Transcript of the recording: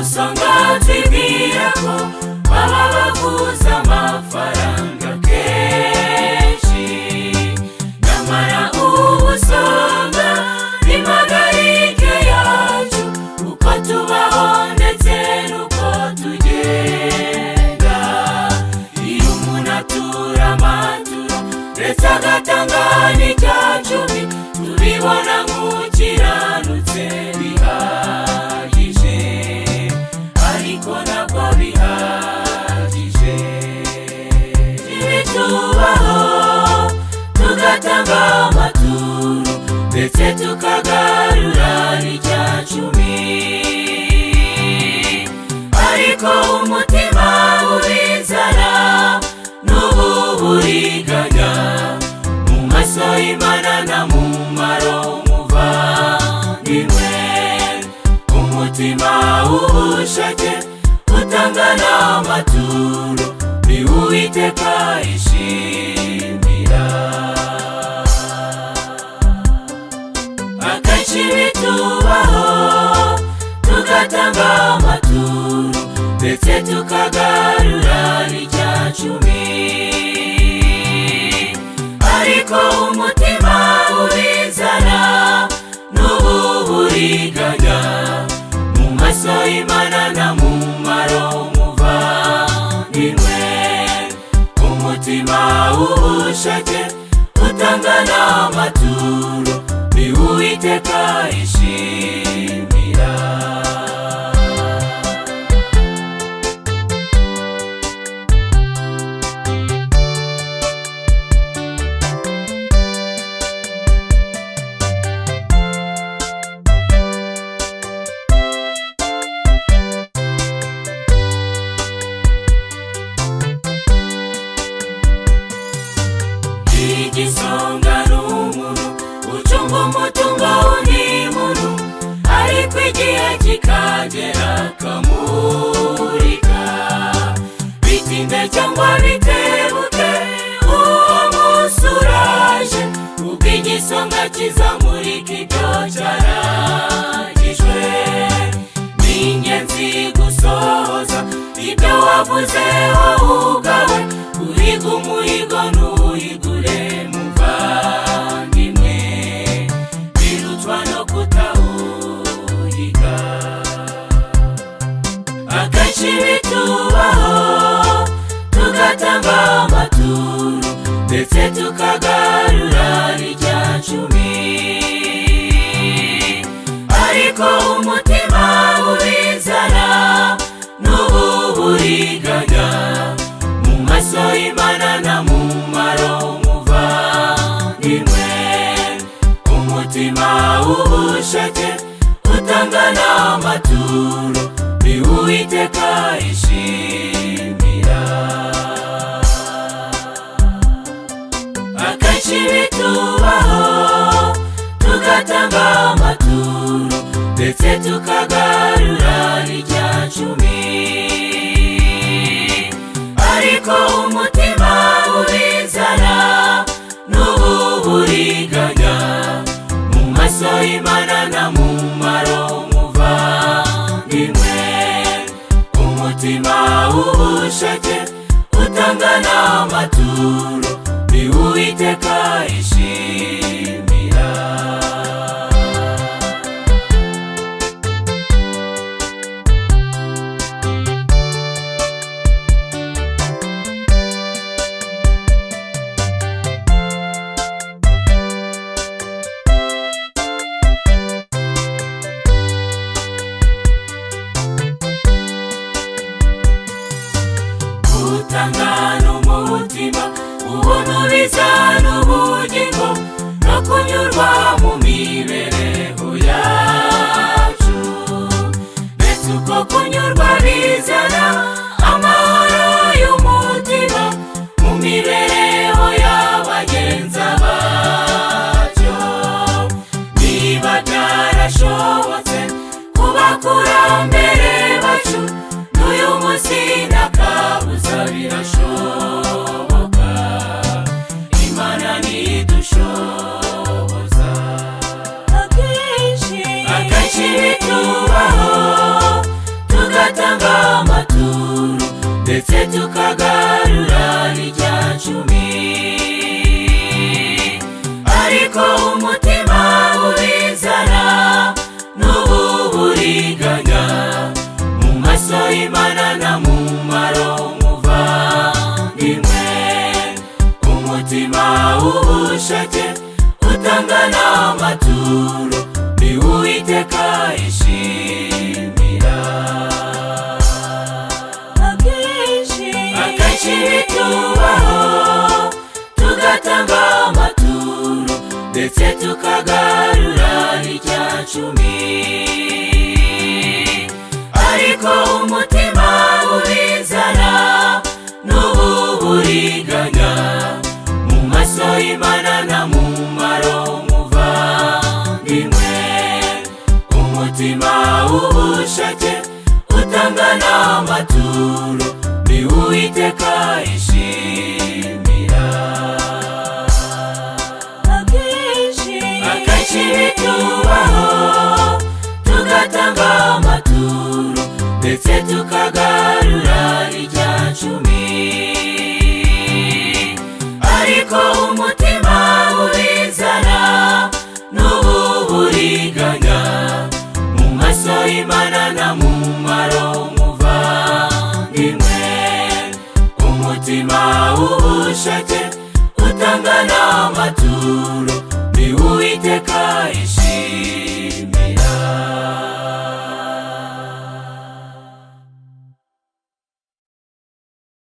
usanga twibwira ko baba bavuze amafaranga kenshi, nyamara ubusanga impagarike yacu uko tubaho ndetse n'uko tugenda. Iyo umuntu atura amaturo ndetse agatanga n'icya cumi, tubibona nk'ukiranutse bihagije, ariko ntabwo bihagije. Ibitubaho tugatanga amaturo ndetse tukagarura n'icya cumi, ariko umutima ubizana n'ubu buriganya mu maso y'Imana nta mumaro muvandimwe. Umutima w'ubushake utanga n'amaturo ni Uwiteka yishimira. Akenshi bitubaho tugatanga amaturo ndetse tukagarura n'icya cumi, ariko umutima ubizana n'ubu buriganya mu maso y'Imana nta mumaro muvandimwe. Umutima w'ubushake utanga n'amaturo ni Uwiteka yishimira. Igisonga n'umuntu ucunga umutungo w'undi muntu, ariko igihe kikagera akamurika. Bitinde cyangwa bitebuke uwo munsi uraje, ubwo igisonga kizamurika ibyo cyaragijwe. Ni ingenzi gusohoza ibyo wavuze wowe ubwawe, uhiga umuhigo ntuhigure muvandimwe, birutwa no kutawuhiga. Akenshi bitubaho tugatanga amaturo ndetse tukagarura n'icya cumi, ariko umutima ubizana n'ubu buriganya mu maso y'Imana nta mumaro muvandimwe. Umutima w'ubushake utanga n'amaturo ni Uwiteka yishimira. Akenshi bitubaho tugatanga amaturo ndetse tukagarura n'icya cumi, ariko umutima ubizana n'ubu buriganya mu maso y'Imana nta mumaro muvandimwe. Umutima w'ubushake utanga n'amaturo ni Uwiteka yishimira. Utanga n'umutima ubona bizana ubugingo no kunyurwa mu mibereho yacu, mbese uko kunyurwa bizana amahoro y'umutima mu mibereho y'abagenza bacyo. Niba byarashobotse kubakurambere bacu, n'uyu munsi ntakabuza birashoboka. Imana nidushoboza. Akenshi bitubaho ndetse tukagarura n'irya cumi. Ariko umutima ubizana n'ubu buriganya, mu maso y'Imana nta mumaro muvandimwe. Umutima w'ubushake utanga n'amaturo ni Uwiteka yishimira. Akenshi bitubaho tugatanga amaturo ndetse tukagarura n'irya cumi. Ariko umutima ubizana n'ubu buriganya, mu maso y'Imana nta mumaro muvandimwe. Umutima w'ubushake utanga n'amaturo ni Uwiteka yishimira. Akenshi bitubaho tugatanga amaturo ndetse tukagarura n'irya cumi. Ariko umutima ubizana n'ubu buriganya, mu maso y'Imana nta mumaro muvandimwe. Umutima w'ubushake utanga n'amaturo ni Uwiteka yishimira.